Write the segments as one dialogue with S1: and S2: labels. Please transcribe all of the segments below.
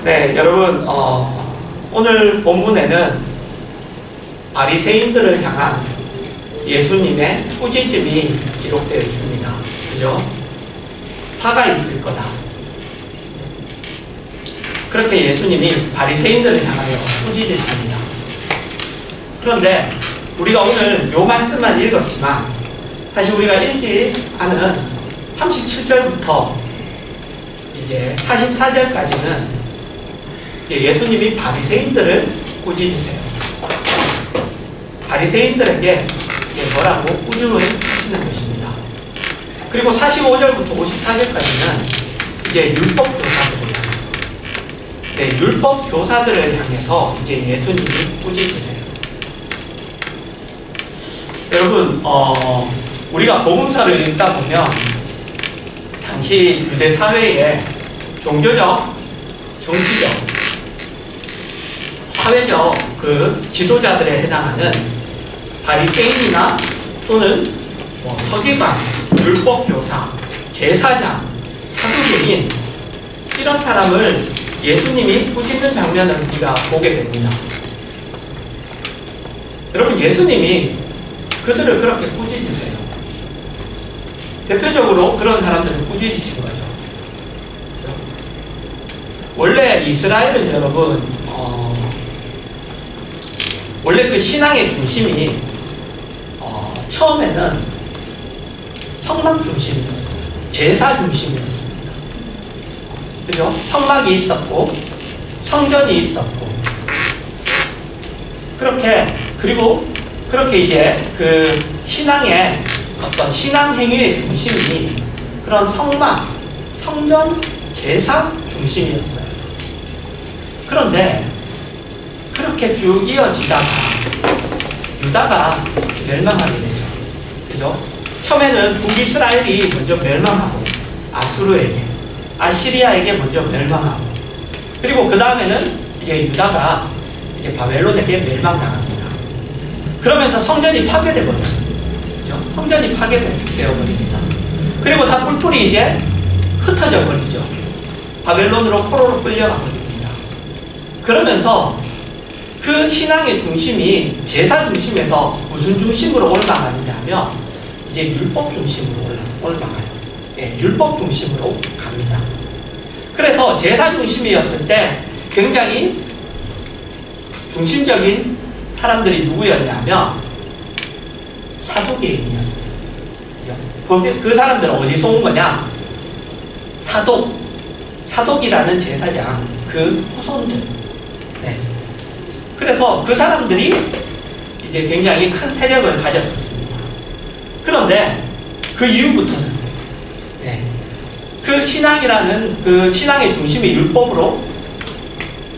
S1: 네, 여러분, 오늘 본문에는 바리새인들을 향한 예수님의 꾸짖음이 기록되어 있습니다. 그죠? 화가 있을 거다. 그렇게 예수님이 바리새인들을 향하여 꾸짖으십니다. 그런데 우리가 오늘 요 말씀만 읽었지만 사실 우리가 읽지 않은 37절부터 이제 44절까지는 예수님이 바리새인들을 꾸짖으세요. 바리새인들에게 이제 뭐라고 꾸짖음을 하시는 것입니다. 그리고 45절부터 54절까지는 이제 율법 교사들을 향해서, 율법 교사들을 향해서 이제 예수님이 꾸짖으세요. 여러분, 우리가 복음서를 읽다 보면 당시 유대 사회에 종교적, 정치적, 사회적 그 지도자들에 해당하는 바리새인이나 또는 서기관, 율법교사, 제사장, 사두개인 이런 사람을 예수님이 꾸짖는 장면을 우리가 보게 됩니다. 여러분, 예수님이 그들을 그렇게 꾸짖으세요. 대표적으로 그런 사람들을 꾸짖으신 거죠. 그렇죠? 원래 이스라엘은 여러분 원래 그 신앙의 중심이 처음에는 성막 중심이었어요. 제사 중심이었습니다. 그죠? 성막이 있었고 성전이 있었고 그리고 그렇게 이제 그 신앙의 어떤 신앙 행위의 중심이 그런 성막, 성전, 제사 중심이었어요. 그런데 그렇게 쭉 이어지다가 유다가 멸망하게 되죠. 그죠? 처음에는 북이스라엘이 먼저 멸망하고 아수르에게, 아시리아에게 먼저 멸망하고 그리고 그 다음에는 이제 유다가 이제 바벨론에게 멸망당합니다. 그러면서 성전이 파괴되어 버려요. 그죠? 성전이 파괴되어 버립니다. 그리고 다 뿔뿔이 이제 흩어져 버리죠. 바벨론으로 포로로 끌려가 버립니다. 그러면서 그 신앙의 중심이 제사 중심에서 무슨 중심으로 올라가느냐 하면 이제 율법 중심으로 올라가요. 율법 중심으로 갑니다. 그래서 제사 중심이었을 때 굉장히 중심적인 사람들이 누구였냐면 사두개인이었어요. 그 사람들은 어디서 온 거냐? 사독이라는 제사장 그 후손들. 그래서 그 사람들이 이제 굉장히 큰 세력을 가졌었습니다. 그런데 그 이후부터는 그 신앙이라는 그 신앙의 중심이 율법으로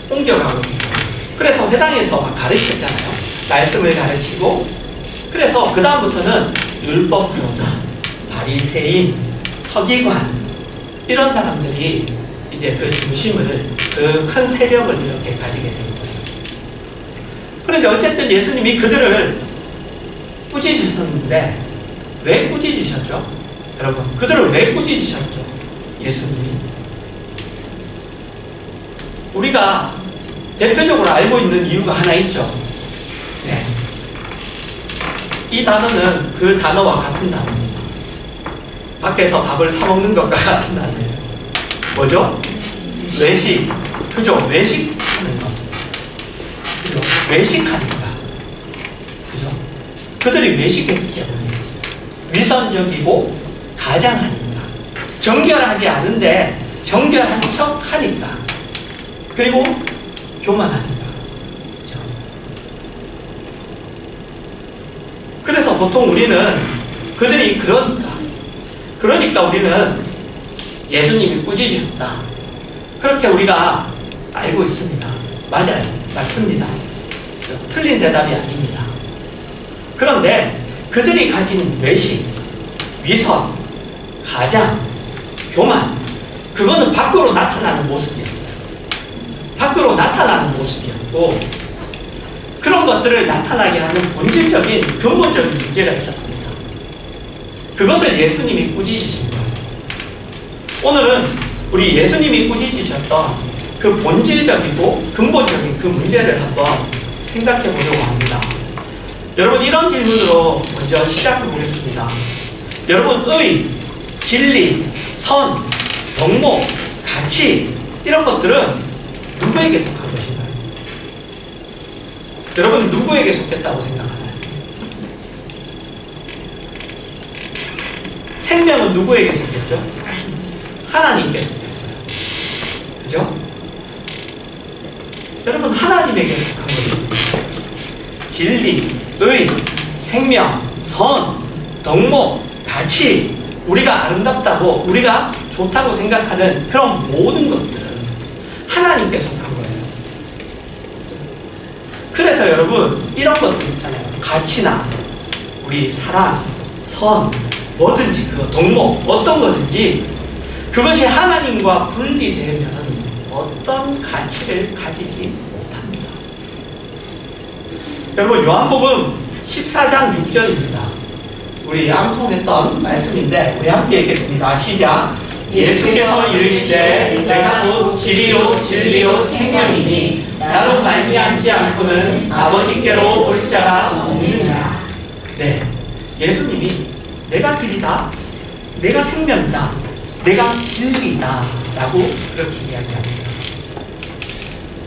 S1: 옮겨가고 그래서 회당에서 막 가르쳤잖아요. 말씀을 가르치고 그래서 그 다음부터는 율법 교사, 바리새인, 서기관 이런 사람들이 이제 그 중심을 그 큰 세력을 이렇게 가지게 됩니다. 그런데 어쨌든 예수님이 그들을 꾸짖으셨는데 왜 꾸짖으셨죠? 여러분, 그들을 왜 꾸짖으셨죠? 예수님이. 우리가 대표적으로 알고 있는 이유가 하나 있죠. 이 단어는 그 단어와 같은 단어입니다. 밖에서 밥을 사 먹는 것과 같은 단어예요. 뭐죠? 외식. 그죠? 외식하는 것. 외식하니까. 그죠? 그들이 외식했기 때문에 위선적이고 가장하니까 정결하지 않은데 정결한 척 하니까 그리고 교만하니까. 그죠? 그래서 보통 우리는 그들이 그러니까 우리는 예수님이 꾸짖으셨다. 그렇게 우리가 알고 있습니다. 맞아요. 맞습니다. 틀린 대답이 아닙니다. 그런데 그들이 가진 외식, 위선, 가장, 교만 그거는 밖으로 나타나는 모습이었어요. 밖으로 나타나는 모습이었고 그런 것들을 나타나게 하는 본질적인 근본적인 문제가 있었습니다. 그것을 예수님이 꾸짖으신 거예요. 오늘은 우리 예수님이 꾸짖으셨던 그 본질적이고 근본적인 그 문제를 한번 생각해 보려고 합니다. 여러분, 이런 질문으로 먼저 시작해 보겠습니다. 여러분, 의, 진리, 선, 덕목, 가치 이런 것들은 누구에게 속한 것인가요? 여러분, 누구에게 속했다고 생각하나요? 생명은 누구에게 속했죠? 하나님께 속했어요. 그죠? 여러분, 하나님에게 속한 것입니다. 진리, 의, 생명, 선, 덕목, 가치, 우리가 아름답다고, 우리가 좋다고 생각하는 그런 모든 것들은 하나님께 속한 거예요. 그래서 여러분, 이런 것들 있잖아요. 가치나 우리 사랑, 선, 뭐든지 그 덕목, 어떤 거든지 그것이 하나님과 분리되면 어떤 가치를 가지지 못합니다. 여러분, 요한복음 14장 6절입니다. 우리 암송했던 말씀인데 우리 함께 읽겠습니다. 시작. 예수께서 이르시되 내가 곧 길이요 진리요 생명이니 나로 말미암지 않고는 아버지께로 올 자가 없느니라. 네, 예수님이 내가 길이다, 내가 생명이다, 내가 진리다 라고 그렇게 이야기합니다.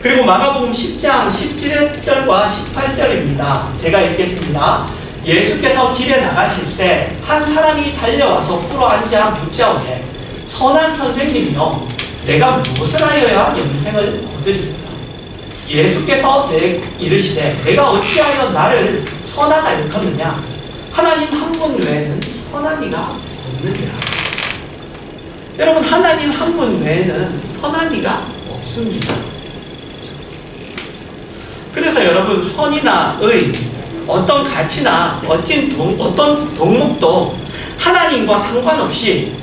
S1: 그리고 마가복음 10장 17절과 18절입니다. 제가 읽겠습니다. 예수께서 길에 나가실새 한 사람이 달려와서 꿇어 앉아 묻자오되 선한 선생님이여 내가 무엇을 하여야 영생을 얻으리까? 예수께서 이르시되 내가 어찌하여 나를 선하다 일컫느냐? 하나님 한 분 외에는 선한 이가 없느니라. 여러분, 하나님 한 분 외에는 선한 이가 없습니다. 그래서 여러분, 선이나 의, 어떤 가치나 어떤 덕목도 하나님과 상관없이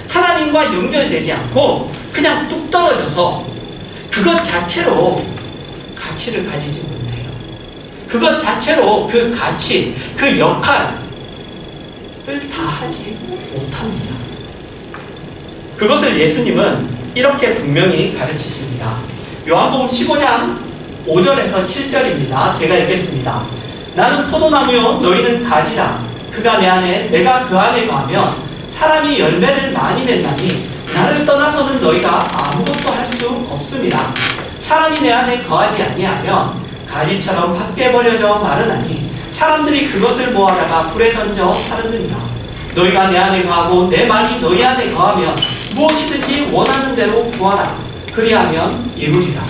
S1: 하나님과 연결되지 않고 그냥 뚝 떨어져서 그것 자체로 가치를 가지지 못해요. 그것 자체로 그 가치, 그 역할을 다 하지 못합니다. 그것을 예수님은 이렇게 분명히 가르치십니다. 요한복음 15장 5절에서 7절입니다. 제가 읽겠습니다. 나는 포도나무요 너희는 가지라. 그가 내 안에 내가 그 안에 거하면 사람이 열매를 많이 맺나니 나를 떠나서는 너희가 아무것도 할 수 없습니다. 사람이 내 안에 거하지 아니하면 가지처럼 밖에 버려져 마르나니 사람들이 그것을 모아다가 불에 던져 사르느니라. 너희가 내 안에 거하고 내 말이 너희 안에 거하면 무엇이든지 원하는 대로 구하라. 그리하면 이루리라.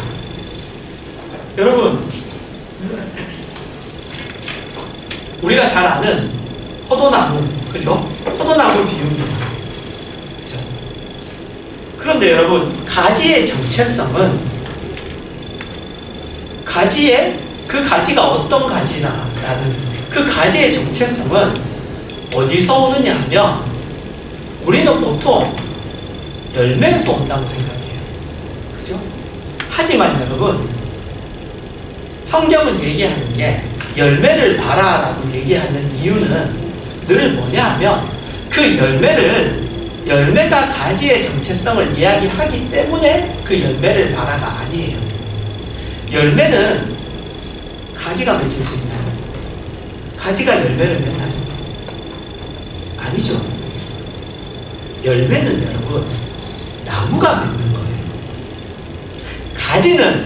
S1: 여러분, 우리가 잘 아는 포도나무, 그죠? 포도나무 비유입니다. 그죠? 그런데 여러분, 가지의 정체성은 그 가지가 어떤 가지라는 그 가지의 정체성은 어디서 오느냐 하면 우리는 보통 열매에서 온다고 생각해요. 그죠? 하지만 여러분, 성경은 얘기하는 게 열매를 봐라라고 얘기하는 이유는 늘 뭐냐 하면 그 열매가 가지의 정체성을 이야기하기 때문에 그 열매를 봐라가 아니에요. 열매는 가지가 맺을 수 있나요? 가지가 열매를 맺나요? 아니죠. 열매는 여러분, 나무가 맺는 거예요. 가지는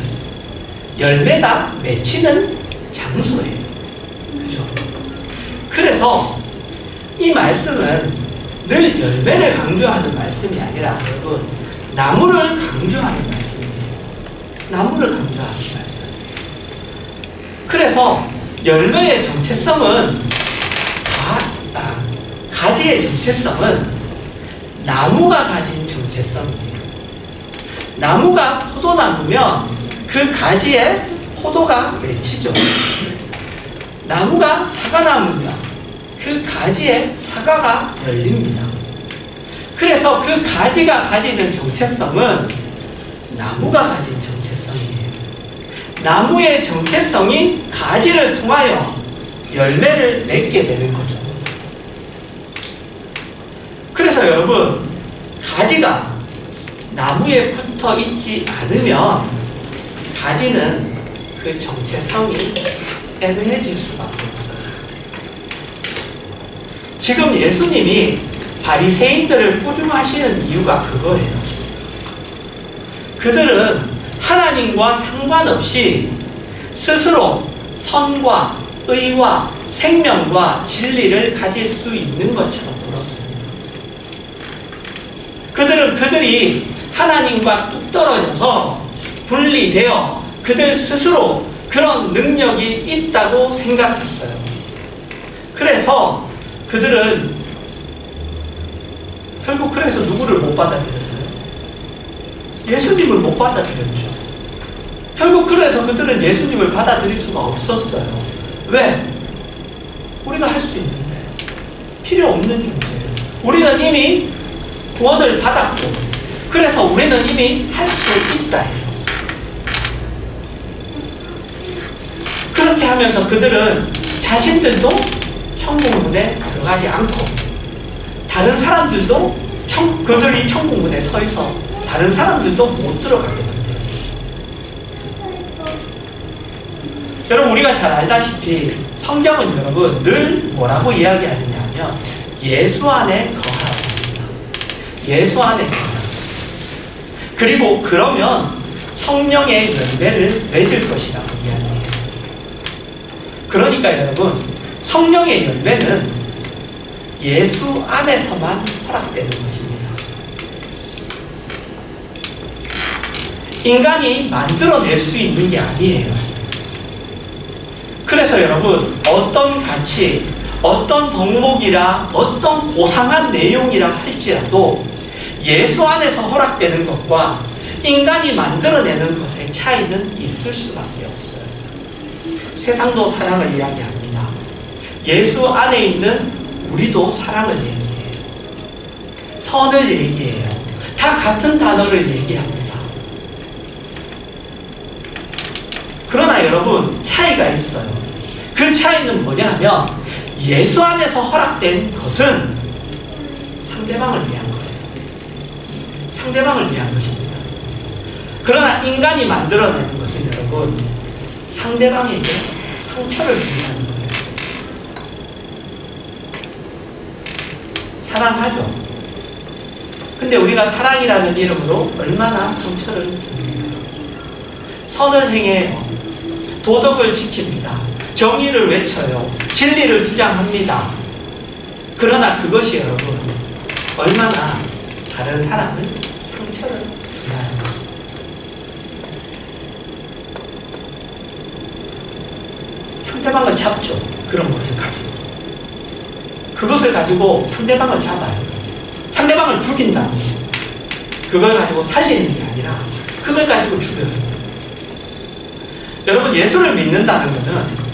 S1: 열매가 맺히는 장소예요. 그죠? 그래서 이 말씀은 늘 열매를 강조하는 말씀이 아니라 여러분, 나무를 강조하는 말씀이에요. 나무를 강조하는 말씀. 그래서 열매의 정체성은 가지의 정체성은 나무가 가진 정체성이에요. 나무가 포도나무면 그 가지에 포도가 맺히죠. 나무가 사과나무면 그 가지에 사과가 열립니다. 그래서 그 가지가 가지는 정체성은 나무가 가진 정체성이에요. 나무의 정체성이 가지를 통하여 열매를 맺게 되는 거죠. 그래서 여러분, 가지가 나무에 붙어 있지 않으면 가지는 그 정체성이 애매해질 수밖에 없어요. 지금 예수님이 바리새인들을 꾸중하시는 이유가 그거예요. 그들은 하나님과 상관없이 스스로 선과 의와 생명과 진리를 가질 수 있는 것처럼 물었습니다. 그들은 그들이 하나님과 뚝 떨어져서 분리되어 그들 스스로 그런 능력이 있다고 생각했어요. 그래서 그들은 결국 그래서 누구를 못 받아들였어요? 예수님을 못 받아들였죠. 결국 그래서 그들은 예수님을 받아들일 수가 없었어요. 왜? 우리가 할 수 있는데 필요 없는 존재예요. 우리는 이미 구원을 받았고 그래서 우리는 이미 할 수 있다 해요. 그렇게 하면서 그들은 자신들도 천국문에 들어가지 않고 다른 사람들도 그들이 천국문에 서 있어 다른 사람들도 못 들어가게 만들어요. 여러분 우리가 잘 알다시피 성경은 여러분 늘 뭐라고 이야기하느냐 하면 예수 안에 거하라고 합니다. 예수 안에 거하라. 그리고 그러면 성령의 열매를 맺을 것이라고 이야기해요. 그러니까 여러분 성령의 열매는 예수 안에서만 허락되는 것입니다. 인간이 만들어낼 수 있는 게 아니에요. 그래서 여러분 어떤 가치, 어떤 덕목이라 어떤 고상한 내용이라 할지라도 예수 안에서 허락되는 것과 인간이 만들어내는 것의 차이는 있을 수밖에 없어요. 세상도 사랑을 이야기합니다. 예수 안에 있는 우리도 사랑을 얘기해요. 선을 얘기해요. 다 같은 단어를 얘기합니다. 그러나 여러분 차이가 있어요. 그 차이는 뭐냐 하면 예수 안에서 허락된 것은 상대방을 위한 거예요. 상대방을 위한 것입니다. 그러나 인간이 만들어내는 것은 여러분 상대방에게 상처를 준다는 거예요. 사랑하죠. 근데 우리가 사랑이라는 이름으로 얼마나 상처를 줍니까? 선을 행해요. 도덕을 지킵니다. 정의를 외쳐요. 진리를 주장합니다. 그러나 그것이 여러분 얼마나 다른 사람을 상처를 주나요? 상대방을 잡죠. 그런 것을 가지고. 그것을 가지고 상대방을 잡아요. 상대방을 죽인다. 그걸 가지고 살리는 게 아니라 그걸 가지고 죽여요. 여러분 예수를 믿는다는 것은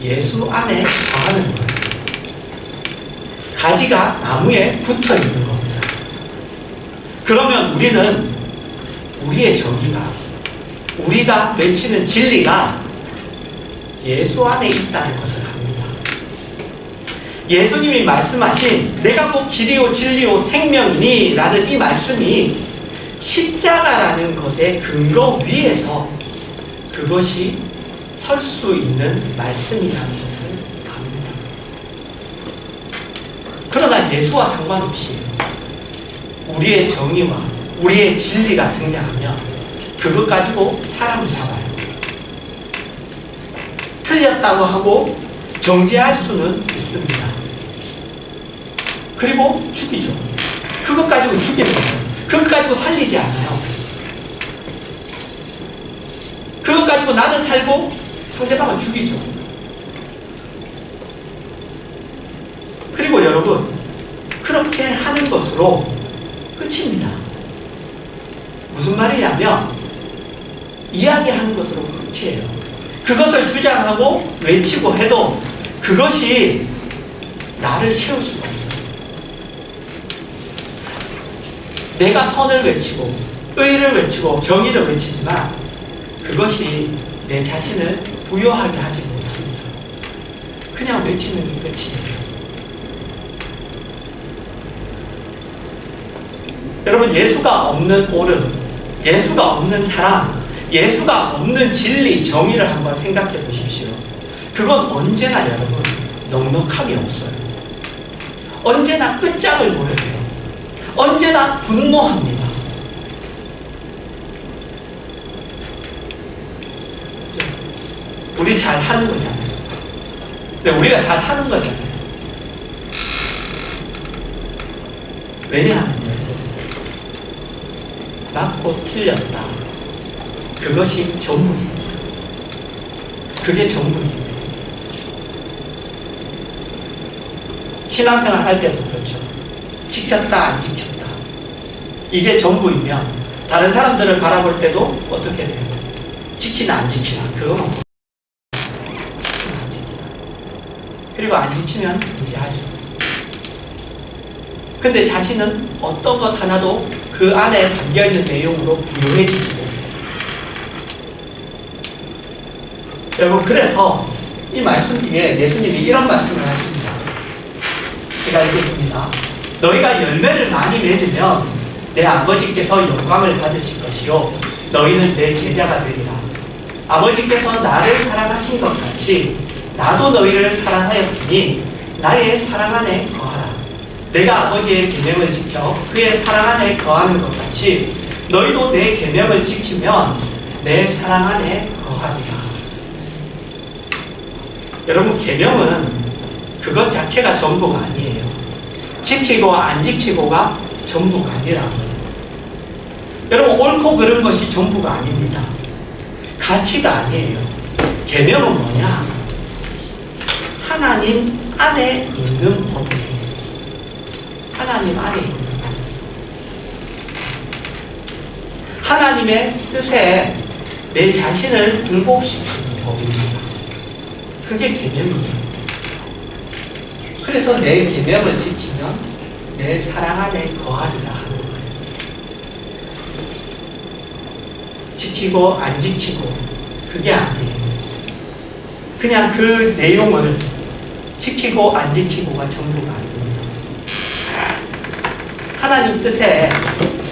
S1: 예수 안에 거하는 거예요. 가지가 나무에 붙어 있는 겁니다. 그러면 우리는 우리의 정의가 우리가 외치는 진리가 예수 안에 있다는 것을 합니다. 예수님이 말씀하신 내가 곧 길이요 진리요 생명이니 라는 이 말씀이 십자가라는 것의 근거 위에서 그것이 설 수 있는 말씀이라는 것을 압니다. 그러나 예수와 상관없이 우리의 정의와 우리의 진리가 등장하면 그것 가지고 사람을 잡아요. 틀렸다고 하고 정죄할 수는 있습니다. 그리고 죽이죠. 그것 가지고 죽이는 거예요. 그것 가지고 살리지 않아요. 그것 가지고 나는 살고 상대방은 죽이죠. 그리고 여러분 그렇게 하는 것으로 끝입니다. 무슨 말이냐면 이야기하는 것으로 끝이에요. 그것을 주장하고 외치고 해도 그것이 나를 채울 수가 없어요. 내가 선을 외치고 의를 외치고 정의를 외치지만 그것이 내 자신을 부여하게 하지 못합니다. 그냥 외치는 게 끝이에요. 여러분, 예수가 없는 옳음, 예수가 없는 사랑, 예수가 없는 진리, 정의를 한번 생각해 보십시오. 그건 언제나 여러분 넉넉함이 없어요. 언제나 끝장을 보려요. 언제나 분노합니다. 우리 잘 하는 거잖아요. 네, 우리가 잘 하는 거잖아요. 왜냐하면 맞고 틀렸다. 그것이 전부입니다. 그게 전부입니다. 신앙생활 할 때도 그렇죠. 지켰다, 안 지켰다. 이게 전부이면 다른 사람들을 바라볼 때도 어떻게 돼요? 지키나 안 지키나. 그건 지키나 안 지키나. 그리고 안 지키면 문제하죠. 근데 자신은 어떤 것 하나도 그 안에 담겨있는 내용으로 부유해지지 못해요. 여러분, 그래서 이 말씀 뒤에 예수님이 이런 말씀을 하십니다. 제가 읽겠습니다. 너희가 열매를 많이 맺으면 내 아버지께서 영광을 받으실 것이요 너희는 내 제자가 되리라. 아버지께서 나를 사랑하신 것 같이 나도 너희를 사랑하였으니 나의 사랑 안에 거하라. 내가 아버지의 계명을 지켜 그의 사랑 안에 거하는 것 같이 너희도 내 계명을 지키면 내 사랑 안에 거하리라. 여러분, 계명은 그것 자체가 전부가 아니에요. 지키고 안 지키고가 전부가 아니라고요. 여러분, 옳고 그른 것이 전부가 아닙니다. 가치가 아니에요. 계명은 뭐냐? 하나님 안에 있는 법이에요. 하나님 안에 있는 법. 하나님의 뜻에 내 자신을 굴복시키는 법입니다. 그게 계명이에요. 그래서 내 계명을 지키면 내 사랑 안에 거하리라 하는 거예요. 지키고 안 지키고 그게 아니에요. 그냥 그 내용을 지키고 안 지키고가 전부가 아닙니다. 하나님 뜻에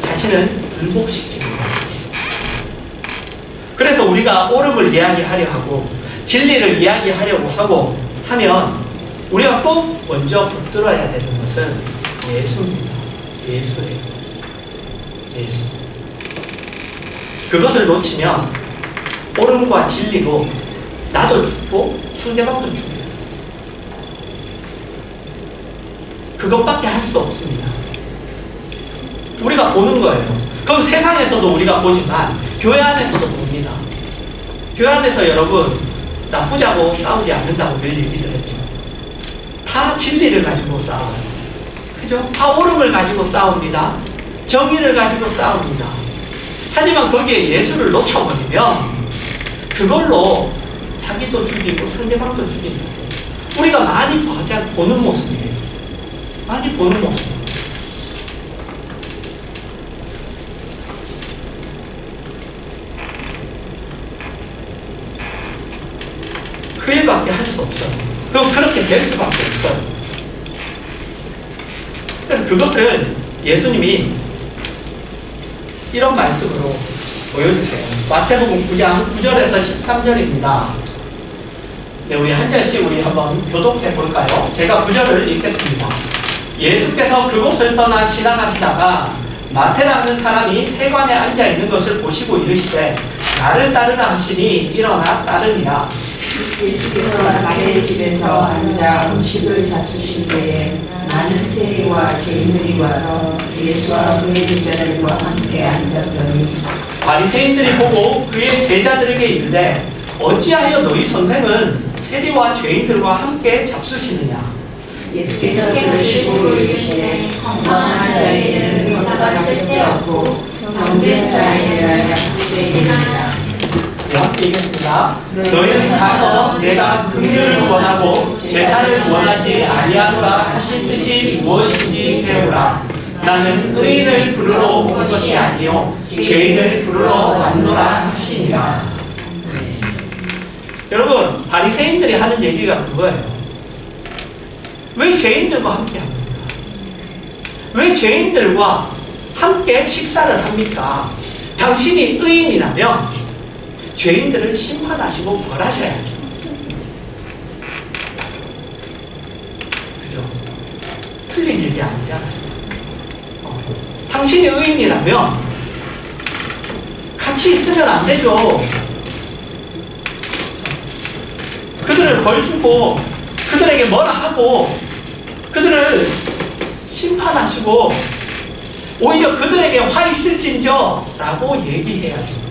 S1: 자신을 굴복시키는 거예요. 그래서 우리가 옳음을 이야기하려 하고 진리를 이야기하려고 하고 하면 우리가 꼭 먼저 붙들어야 되는 것은 예수입니다. 예수예요. 예수. 그것을 놓치면 옳음과 진리로 나도 죽고 상대방도 죽어요. 그것밖에 할 수 없습니다. 우리가 보는 거예요. 그럼 세상에서도 우리가 보지만 교회 안에서도 봅니다. 교회 안에서 여러분 나쁘자고 싸우지 않는다고 늘 얘기들 했죠. 다 진리를 가지고 싸워요. 그죠? 다 옳음을 가지고 싸웁니다. 정의를 가지고 싸웁니다. 하지만 거기에 예수를 놓쳐버리면 그걸로 자기도 죽이고 상대방도 죽입니다. 우리가 많이 보는 모습이에요. 많이 보는 모습. 그 일밖에 할 수 없어요. 그럼 그렇게 될 수밖에 없어요. 그래서 그것을 예수님이 이런 말씀으로 보여주세요. 마태복음 9장 9절에서 13절입니다. 네, 우리 한 절씩 우리 한번 교독해 볼까요? 제가 9절을 읽겠습니다. 예수께서 그곳을 떠나 지나가시다가 마태라는 사람이 세관에 앉아 있는 것을 보시고 이르시되 나를 따르라 하시니 일어나 따르니라.
S2: 예수께서 마태의 집에서 앉아 음식을 잡수실 때에 많은 세리와 죄인들이 와서 예수와 그의 제자들과 함께 앉았더니
S1: 바리새인들이 보고 그의 제자들에게 이르되 어찌하여 너희 선생은 세리와 죄인들과 함께 잡수시느냐.
S2: 예수께서 들으시고 이르시되 건강한 자에게는 의사가 쓸데없고 병든 자에게는 약속되느니라.
S1: 함께 읽겠습니다. 너희는 가서 내가 긍휼을 원하고 제사를 원하지 아니하노라 하신 뜻이 무엇인지 배우라. 나는 의인을 부르러 온 것이 아니요 죄인을 부르러 왔노라 하시니라. 여러분, 바리새인들이 하는 얘기가 그거예요. 왜 죄인들과 함께 합니까? 왜 죄인들과 함께 식사를 합니까? 당신이 의인이라면 죄인들을 심판하시고 벌하셔야죠. 그죠? 틀린 얘기 아니잖아요. 당신이 의인이라면 같이 있으면 안 되죠. 그들을 벌주고 그들에게 뭐라 하고 그들을 심판하시고 오히려 그들에게 화 있을진저 라고 얘기해야죠.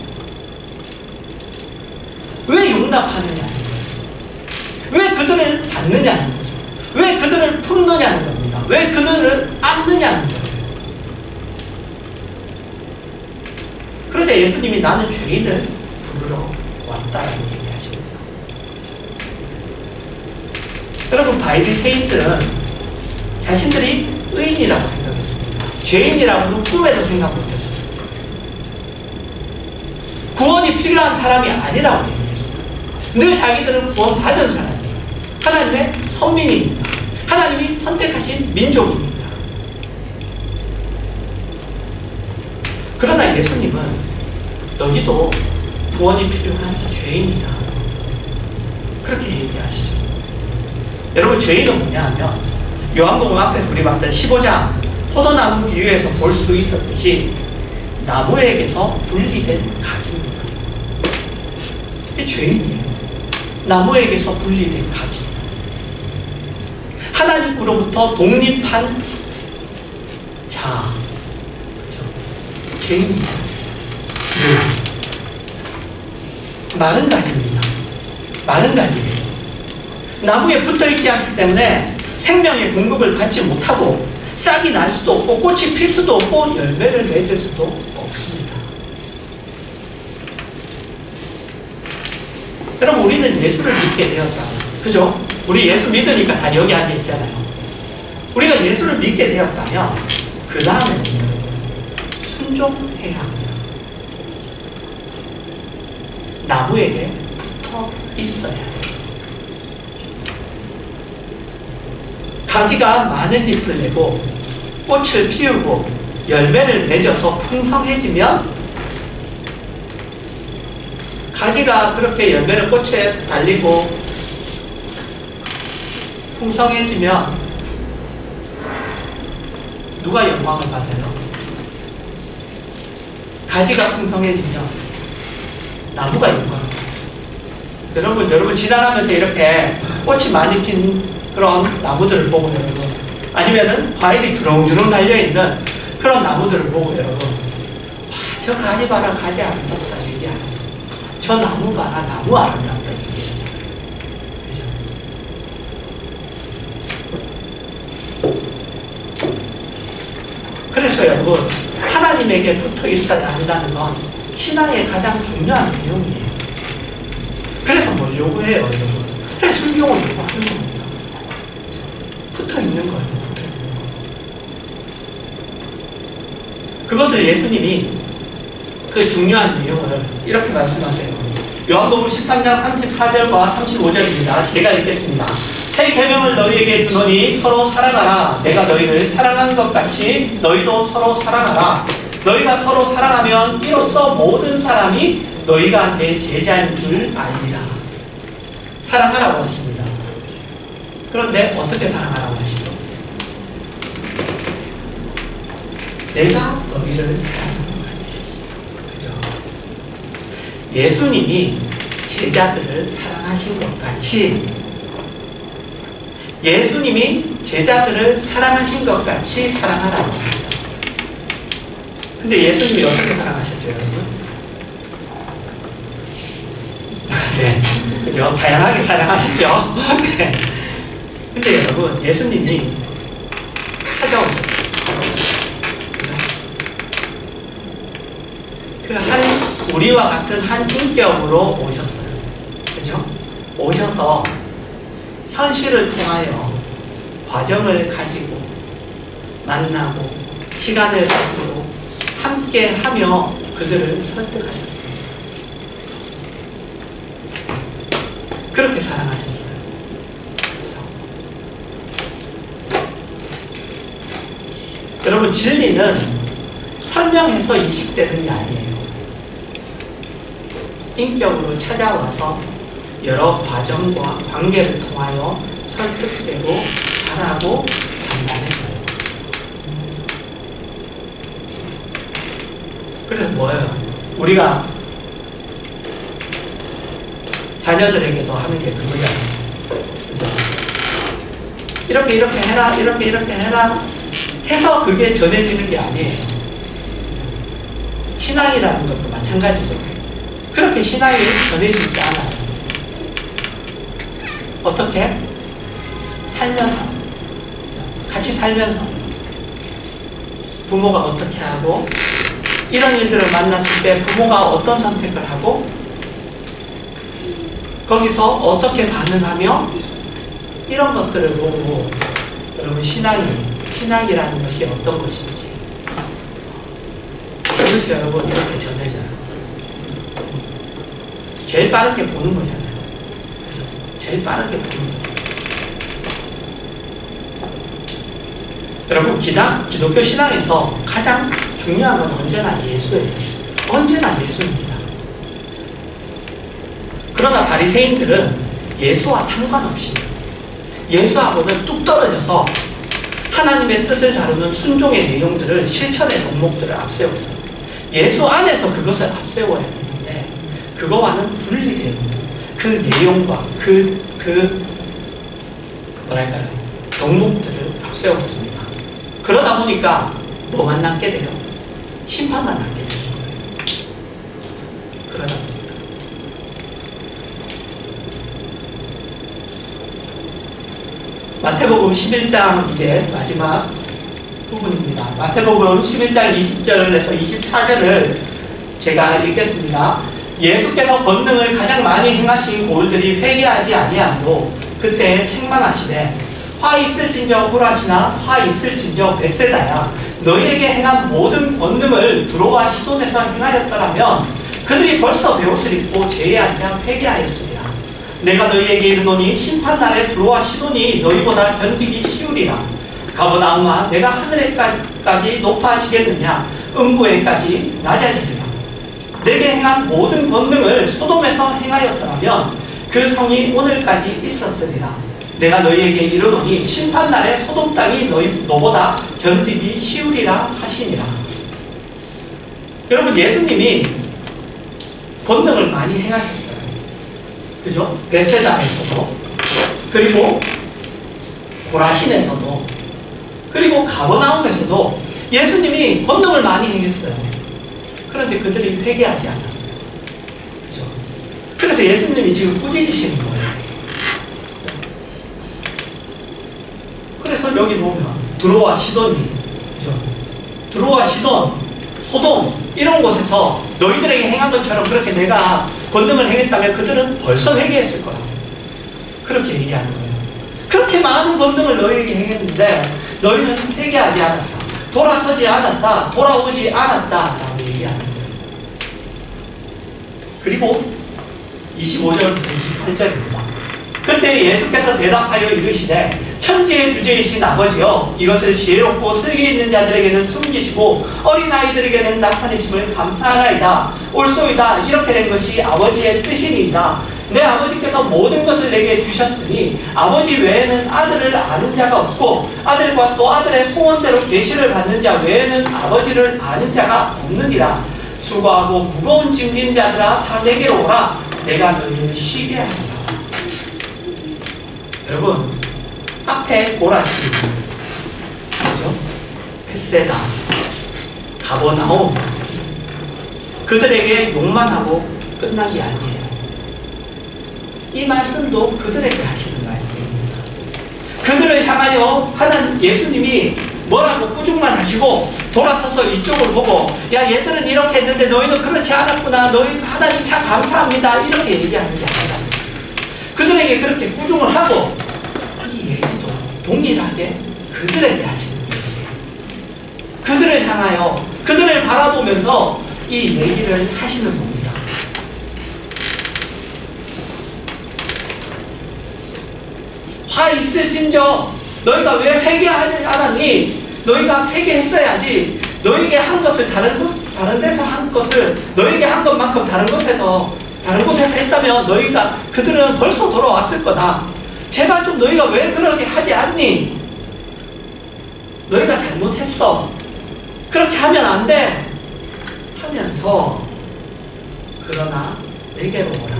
S1: 왜 용납하느냐는 거예요. 왜 그들을 받느냐는 거죠. 왜 그들을 품느냐는 겁니다. 왜 그들을 안느냐는 거예요. 그러자 예수님이 나는 죄인을 부르러 왔다라고 얘기하십니다. 여러분, 바리새인들은 자신들이 의인이라고 생각했습니다. 죄인이라고는 꿈에도 생각 못했어요. 구원이 필요한 사람이 아니라고 얘기했어요. 늘 자기들은 구원받은 사람이에요. 하나님의 선민입니다. 하나님이 선택하신 민족입니다. 그러나 예수님은 너희도 구원이 필요한 죄인이다. 그렇게 얘기하시죠. 여러분, 죄인은 뭐냐 하면 요한복음 앞에서 우리 봤던 15장 포도나무 비유에서 볼 수 있었듯이 나무에게서 분리된 가지입니다. 이게 죄인이에요. 나무에게서 분리된 가지. 하나님으로부터 독립한 자. 그죠? 죄인이잖아요. 마른 가지입니다. 마른 가지예요. 나무에 붙어있지 않기 때문에 생명의 공급을 받지 못하고 싹이 날 수도 없고 꽃이 필 수도 없고 열매를 맺을 수도 없습니다. 여러분, 우리는 예수를 믿게 되었다. 그죠? 우리 예수 믿으니까 다 여기 앉아 있잖아요. 우리가 예수를 믿게 되었다면 그 다음에는 순종해야 합니다. 나무에게 붙어 있어야 해요. 가지가 많은 잎을 내고 꽃을 피우고 열매를 맺어서 풍성해지면, 가지가 그렇게 열매를 꽃에 달리고 풍성해지면 누가 영광을 받아요? 가지가 풍성해지면 나무가 영광을 받아요. 여러분 지나가면서 이렇게 꽃이 많이 핀 그런 나무들을 보고 여러분, 아니면은 과일이 주렁주렁 달려있는 그런 나무들을 보고 여러분, 와, 저 가지 봐라, 가지 아름답다 얘기 안 하죠. 저 나무 봐라, 나무 아름답다 얘기하잖아요. 그래서 여러분, 하나님에게 붙어 있어야 한다는 건 신앙의 가장 중요한 내용이에요. 그래서 뭘 요구해요, 여러분? 그래서 순종을 요구하는 겁니다. 붙어 있는 거예요. 붙어 있는 거. 그것을 예수님이 그 중요한 내용을 이렇게 말씀하세요. 요한복음 13장 34절과 35절입니다. 제가 읽겠습니다. 새 계명을 너희에게 주노니 서로 사랑하라. 내가 너희를 사랑한 것 같이 너희도 서로 사랑하라. 너희가 서로 사랑하면 이로써 모든 사람이 너희가 내 제자인 줄 알리라. 사랑하라고 하십니다. 그런데 어떻게 사랑하라고 하시죠? 내가 너희를 사랑하는 거지. 그죠? 예수님이 제자들을 사랑하신 것 같이, 예수님이 제자들을 사랑하신 것 같이 사랑하라고 합니다. 근데 예수님이 어떻게 사랑하셨죠, 여러분? 네, 그죠? 다양하게 사랑하셨죠? 네. 근데 여러분, 예수님이 찾아오셨죠. 우리와 같은 한 인격으로 오셨어요. 그죠? 오셔서 현실을 통하여 과정을 가지고 만나고 시간을 가지고 함께 하며 그들을 설득하셨어요. 그렇게 사랑하셨어요. 여러분, 진리는 설명해서 이식되는 게 아니에요. 인격으로 찾아와서 여러 과정과 관계를 통하여 설득되고 자라고 단단해져요. 그래서 뭐예요? 우리가 자녀들에게도 하는 게 그거잖아요. 그죠? 이렇게 해라, 이렇게 해라 해서 그게 전해지는 게 아니에요. 신앙이라는 것도 마찬가지죠. 그렇게 신앙이 전해지지 않아요. 어떻게? 살면서. 같이 살면서. 부모가 어떻게 하고, 이런 일들을 만났을 때 부모가 어떤 선택을 하고, 거기서 어떻게 반응하며, 이런 것들을 보고, 여러분 신앙이라는 것이 어떤 것인지, 그것이 여러분 이렇게 전해져요. 제일 빠르게 보는 거잖아요. 제일 빠르게 보는 거잖아요. 여러분, 기독교 신앙에서 가장 중요한 건 언제나 예수예요. 언제나 예수입니다. 그러나 바리새인들은 예수와 상관없이 예수하고는 뚝 떨어져서 하나님의 뜻을 다루는 순종의 내용들을 실천의 덕목들을 앞세웠어요. 예수 안에서 그것을 앞세워야 되는데 그거와는 분리되어 있는 그 내용과 뭐랄까요, 덕목들을 앞세웠습니다. 그러다 보니까 뭐만 남게 돼요? 심판만 남게 되는 거예요. 그러다 보니까 마태복음 11장 이제 마지막 부분입니다. 마태복음 11장 20절에서 24절을 제가 읽겠습니다. 예수께서 권능을 가장 많이 행하신 고을들이 회개하지 아니하므로 그때 책망하시되 화 있을진저 호라시나 화 있을진저 벳세다야 너희에게 행한 모든 권능을 두로와 시돈에서 행하였더라면 그들이 벌써 베옷을 입고 죄에 앉아 회개하였으리라. 내가 너희에게 이르노니 심판날에 두로와 시돈이 너희보다 견디기 쉬우리라. 가버나움아 내가 하늘에까지 높아지겠느냐 음부에까지 낮아지리라. 내게 행한 모든 권능을 소돔에서 행하였더라면 그 성이 오늘까지 있었으리라. 내가 너희에게 이르노니 심판날에 소돔 땅이 너보다 견디기 쉬우리라 하시니라. 여러분, 예수님이 권능을 많이 행하셨어요. 그죠? 베세다에서도, 그리고 고라신에서도, 그리고 가버나움에서도 예수님이 권능을 많이 행했어요. 그런데 그들이 회개하지 않았어요. 그죠? 그래서 예수님이 지금 꾸짖으시는 거예요. 그래서 여기 보면 두로와 시돈이, 그죠? 두로와 시돈, 소돔 이런 곳에서 너희들에게 행한 것처럼 그렇게 내가 권능을 행했다면 그들은 벌써 회개했을 거야. 그렇게 얘기하는 거예요. 그렇게 많은 권능을 너희에게 행했는데 너희는 회개하지 않았다. 돌아서지 않았다. 돌아오지 않았다. 라고 얘기하는 거예요. 그리고 25절부터 28절입니다. 그때 예수께서 대답하여 이르시되 천지의 주제이신 아버지여 이것을 지혜롭고 슬기 있는 자들에게는 숨기시고 어린아이들에게는 나타내심을 감사하나이다. 옳소이다. 이렇게 된 것이 아버지의 뜻이니이다. 내 아버지께서 모든 것을 내게 주셨으니 아버지 외에는 아들을 아는 자가 없고 아들과 또 아들의 소원대로 계시를 받는 자 외에는 아버지를 아는 자가 없느니라. 수고하고 무거운 짐진 자들아 다 내게로 오라. 내가 너희를 쉬게 하리라. 여러분, 앞에 고라시, 그죠? 벳세다, 가버나움, 그들에게 욕만 하고 끝난 게 아니에요. 이 말씀도 그들에게 하시는 말씀입니다. 그들을 향하여 하나님 예수님이 뭐라고 꾸중만 하시고 돌아서서 이쪽을 보고 야 얘들은 이렇게 했는데 너희는 그렇지 않았구나. 너희 하나님 참 감사합니다. 이렇게 얘기하는 게 아니라 그들에게 그렇게 꾸중을 하고 이 얘기도 동일하게 그들에게 하시는 얘기예요. 그들을 향하여 그들을 바라보면서 이 얘기를 하시는 겁니다. 화 있을진저 너희가 왜 회개하지 않았니? 너희가 회개했어야지. 너에게 한 것을 다른 데서 한 것을 너에게 한 것만큼 다른 곳에서 했다면 그들은 벌써 돌아왔을 거다. 제발 좀 너희가 왜 그렇게 하지 않니? 너희가 잘못했어. 그렇게 하면 안 돼. 하면서 그러나 내게로 오라.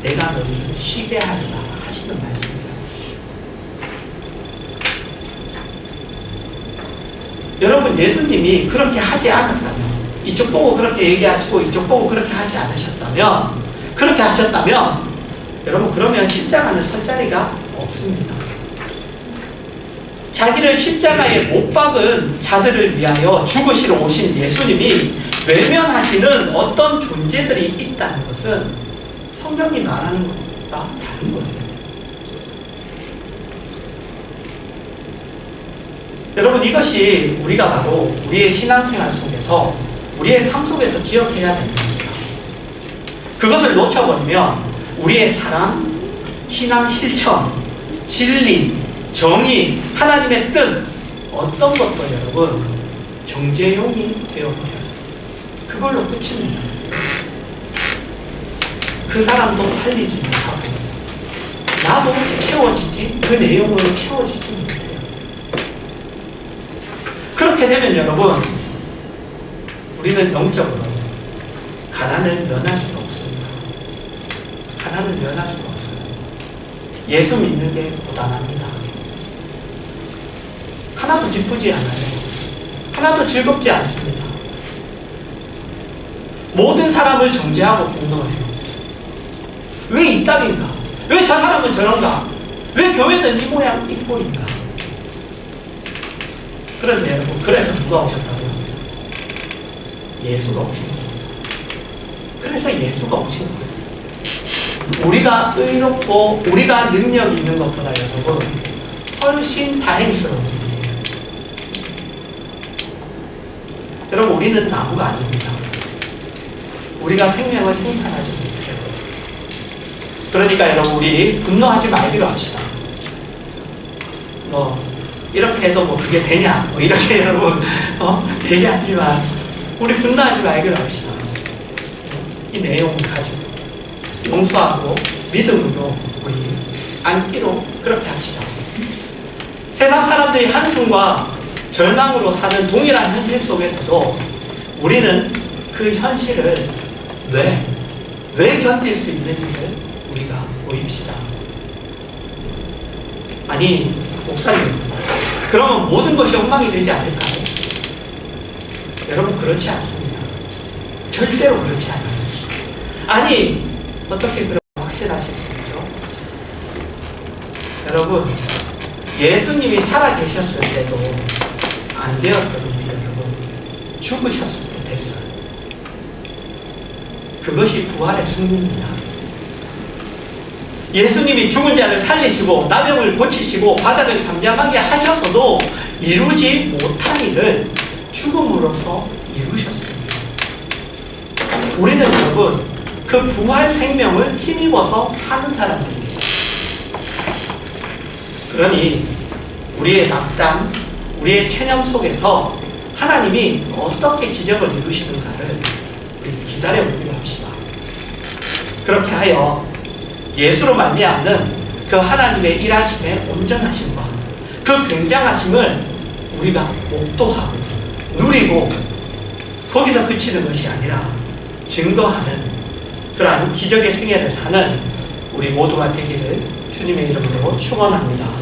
S1: 내가 너희를 쉬게 하리라 하시는 말씀입니다. 여러분, 예수님이 그렇게 하지 않았다면, 이쪽 보고 그렇게 얘기하시고 이쪽 보고 그렇게 하지 않으셨다면, 그렇게 하셨다면 여러분, 그러면 십자가는 설 자리가 없습니다. 자기를 십자가에 못 박은 자들을 위하여 죽으시러 오신 예수님이 외면하시는 어떤 존재들이 있다는 것은 성경이 말하는 것과 다른 거예요. 여러분, 이것이 우리가 바로 우리의 신앙생활 속에서, 우리의 삶 속에서 기억해야 되는 것입니다. 그것을 놓쳐버리면 우리의 사랑, 신앙 실천, 진리, 정의, 하나님의 뜻, 어떤 것도 여러분 정죄용이 되어버려요. 그걸로 끝입니다. 그 사람도 살리지 못하고 나도 채워지지, 그 내용으로 채워지지 못해요. 그렇게 되면 여러분, 우리는 영적으로 가난을 면할 수가 없습니다. 가난을 면할 수가 없어요. 예수 믿는 게 고단합니다. 하나도 기쁘지 않아요. 하나도 즐겁지 않습니다. 모든 사람을 정죄하고 분노해요. 왜 이따위인가? 왜 저 사람은 저런가? 왜 교회는 이 모양 이 꼴인가? 그런데 여러분, 그래서 누가 오셨다고요? 예수가 오신 거예요. 그래서 예수가 오신 거예요. 우리가 의롭고 우리가 능력 있는 것보다 여러분 훨씬 다행스러운 일이에요. 여러분, 우리는 나무가 아닙니다. 우리가 생명을 생산하지 못해요. 그러니까 여러분, 우리 분노하지 말기로 합시다. 이렇게 해도 그게 되냐? 이렇게 여러분 얘기하지만 우리 분노하지 말기로 합시다. 이 내용을 가지고 용서하고 믿음으로 우리 안기로 그렇게 합시다. 세상 사람들이 한숨과 절망으로 사는 동일한 현실 속에서도 우리는 그 현실을 왜 견딜 수 있는지를 우리가 보입시다. 아니, 목사님, 그러면 모든 것이 엉망이 되지 않을까요? 여러분, 그렇지 않습니다. 절대로 그렇지 않아요. 아니, 어떻게 그렇게 확신하실 수 있죠? 여러분, 예수님이 살아계셨을 때도 안 되었던 일이 여러분, 죽으셨을 때 됐어요. 그것이 부활의 승리입니다. 예수님이 죽은 자를 살리시고 나병을 고치시고 바다를 잠잠하게 하셔서도 이루지 못한 일을 죽음으로써 이루셨습니다. 우리는 여러분, 그 부활 생명을 힘입어서 사는 사람들이에요. 그러니 우리의 낙담, 우리의 체념 속에서 하나님이 어떻게 기적을 이루시는가를 우리 기다려보기로 합시다. 그렇게 하여 예수로 말미암는 그 하나님의 일하심의 온전하심과 그 굉장하심을 우리가 목도하고 누리고 거기서 그치는 것이 아니라 증거하는 그러한 기적의 생애를 사는 우리 모두가 되기를 주님의 이름으로 축원합니다.